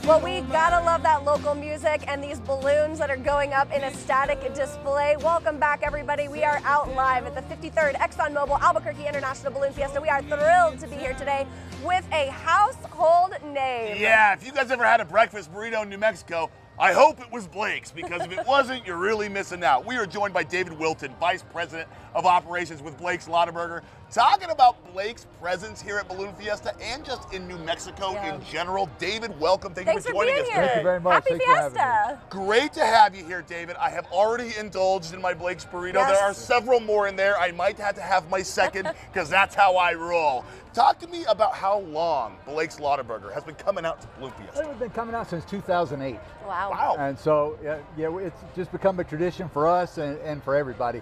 Well, we gotta love that local music and these balloons that are going up in a static display. Welcome back, everybody. We are out live at the 53rd ExxonMobil Albuquerque International Balloon Fiesta. We are thrilled to be here today with a household name. Yeah, if you guys ever had a breakfast burrito in New Mexico, I hope it was Blake's, because if it wasn't, you're really missing out. We are joined by David Wilton, Vice President of Operations with Blake's Lotaburger, talking about Blake's presence here at Balloon Fiesta and just in New Mexico in general. David, welcome. Thanks for joining us. Thank you very much. Happy Fiesta. Great to have you here, David. I have already indulged in my Blake's burrito. Yes. There are several more in there. I might have to have my second because that's how I roll. Talk to me about how long Blake's Lotaburger has been coming out to Balloon Fiesta. It's been coming out since 2008. Wow. And so, yeah, it's just become a tradition for us and for everybody.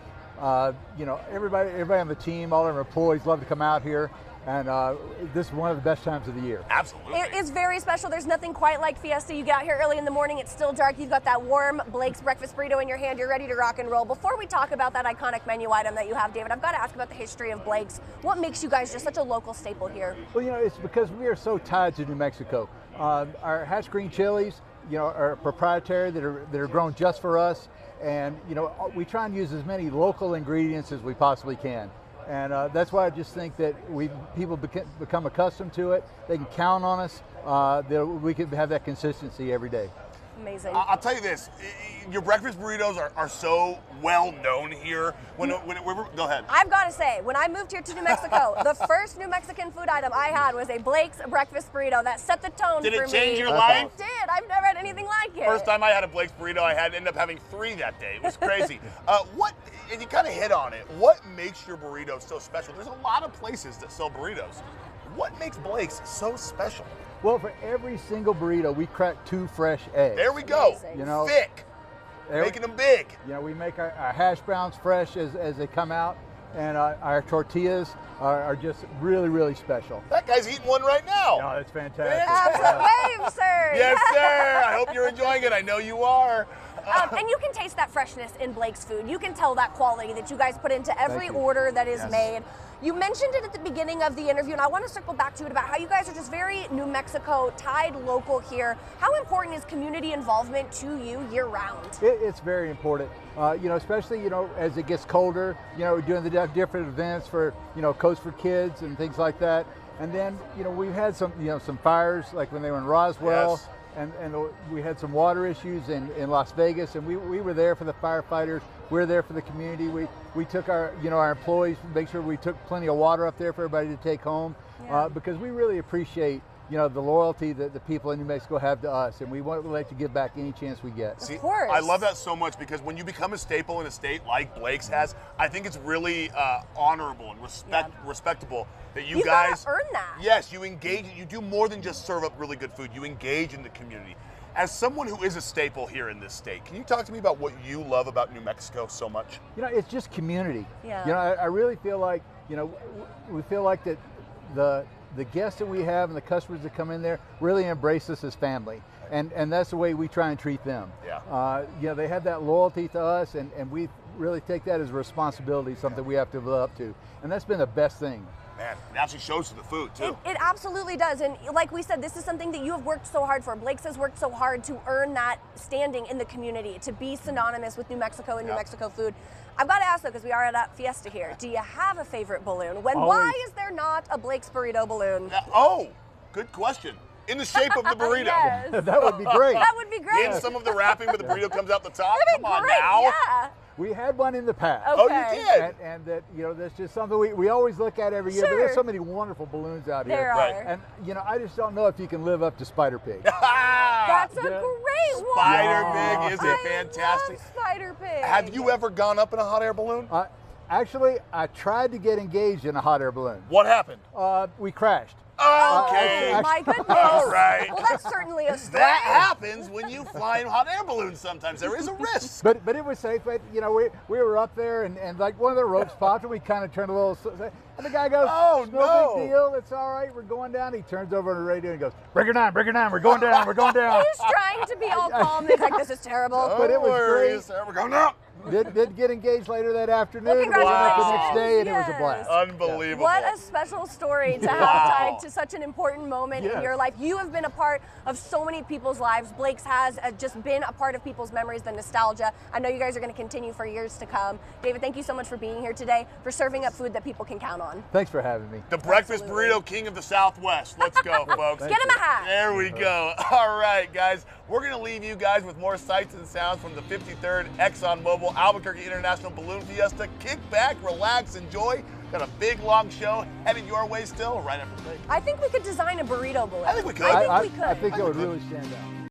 You know, everybody on the team, all our employees love to come out here, and this is one of the best times of the year. Absolutely. It's very special. There's nothing quite like Fiesta. You get out here early in the morning, it's still dark, you've got that warm Blake's breakfast burrito in your hand, you're ready to rock and roll. Before we talk about that iconic menu item that you have, David, I've got to ask about the history of Blake's. What makes you guys just such a local staple here? Well, you know, it's because we are so tied to New Mexico. Our hatch green chilies, you know, are proprietary, that are grown just for us. And, you know, we try and use as many local ingredients as we possibly can. And that's why I just think that people become accustomed to it. They can count on us, that we can have that consistency every day. Amazing. I'll tell you this, your breakfast burritos are so well known here. Go ahead. I've got to say, when I moved here to New Mexico, the first New Mexican food item I had was a Blake's breakfast burrito that set the tone for me. Did it change your life? It did. I've never had anything like it. First time I had a Blake's burrito, I ended up having 3 that day. It was crazy. And you kind of hit on it, what makes your burrito so special? There's a lot of places that sell burritos. What makes Blake's so special? Well, for every single burrito, we crack 2 fresh eggs. There we go. Amazing. You know, thick. Making them big. You know, we make our hash browns fresh as they come out, and our tortillas are just really, really special. That guy's eating one right now. No, it's fantastic. Absolutely. Wave, sir. Yes, sir. I hope you're enjoying it. I know you are. And you can taste that freshness in Blake's food. You can tell that quality that you guys put into every order that is made. You mentioned it at the beginning of the interview, and I want to circle back to it about how you guys are just very New Mexico, tied local here. How important is community involvement to you year-round? It's very important. You know, especially, you know, as it gets colder, you know, we're doing the different events for, you know, Coast for Kids and things like that. And then, you know, we've had some, you know, some fires, like when they were in Roswell. Yes. And we had some water issues in Las Vegas, and we were there for the firefighters. We were there for the community. We took our employees, make sure we took plenty of water up there for everybody to take home, because we really appreciate, you know, the loyalty that the people in New Mexico have to us, and we want to like to give back any chance we get. See, of course. I love that so much, because when you become a staple in a state like Blake's has, I think it's really honorable and respectable that you guys gotta earn that. Yes, you engage. You do more than just serve up really good food. You engage in the community. As someone who is a staple here in this state, can you talk to me about what you love about New Mexico so much? You know, it's just community. Yeah. You know, I really feel like, you know, we feel like that the guests that we have and the customers that come in there really embrace us as family. And that's the way we try and treat them. Yeah. You know, they have that loyalty to us, and we really take that as a responsibility, something we have to live up to. And that's been the best thing. Man, it actually shows to the food, too. It absolutely does. And like we said, this is something that you have worked so hard for. Blake's has worked so hard to earn that standing in the community, to be synonymous with New Mexico and New Mexico food. I've got to ask, though, because we are at a Fiesta here, do you have a favorite balloon? Why is there not a Blake's burrito balloon? Good question. In the shape of the burrito. Yes. That would be great. That would be great. In some of the wrapping where the burrito comes out the top. That'd be Come on great. now. Yeah. We had one in the past. Okay. Oh, you did? And that, you know, that's just something we always look at every year, but there's so many wonderful balloons out here. There are. And, you know, I just don't know if you can live up to Spider Pig. That's a great one. Spider Pig is a fantastic. I love Spider Pig. Have you ever gone up in a hot air balloon? Actually, I tried to get engaged in a hot air balloon. What happened? We crashed. Okay. Oh, my goodness. All right. Well, that's certainly a story. That happens when you fly in hot air balloons sometimes. There is a risk. But it was safe. But, you know, we were up there, and like one of the ropes popped, and we kind of turned a little, and the guy goes, Oh, no big deal, it's all right, we're going down. He turns over on the radio and goes, break her down, we're going down, we're going down. He's trying to be all calm. He's like, this is terrible. But it was great. We're going up. Did get engaged later that afternoon. Well, We went up the next congratulations. day, and it was a Yes. blast. Unbelievable. What a special story to have Wow. tied to such an important moment in Yes. your life. You have been a part of so many people's lives. Blake's has just been a part of people's memories, the nostalgia. I know you guys are going to continue for years to come. David, thank you so much for being here today, for serving up food that people can count on. Thanks for having me. The breakfast Absolutely. burrito king of the Southwest. Let's go, folks. Get him a hat. There we go. All right, guys. We're going to leave you guys with more sights and sounds from the 53rd ExxonMobil Albuquerque International Balloon Fiesta. Kick back, relax, enjoy. Got a big, long show headed your way still right after the break. I think we could design a burrito balloon. I think we could. I think we could. I think it would really stand out.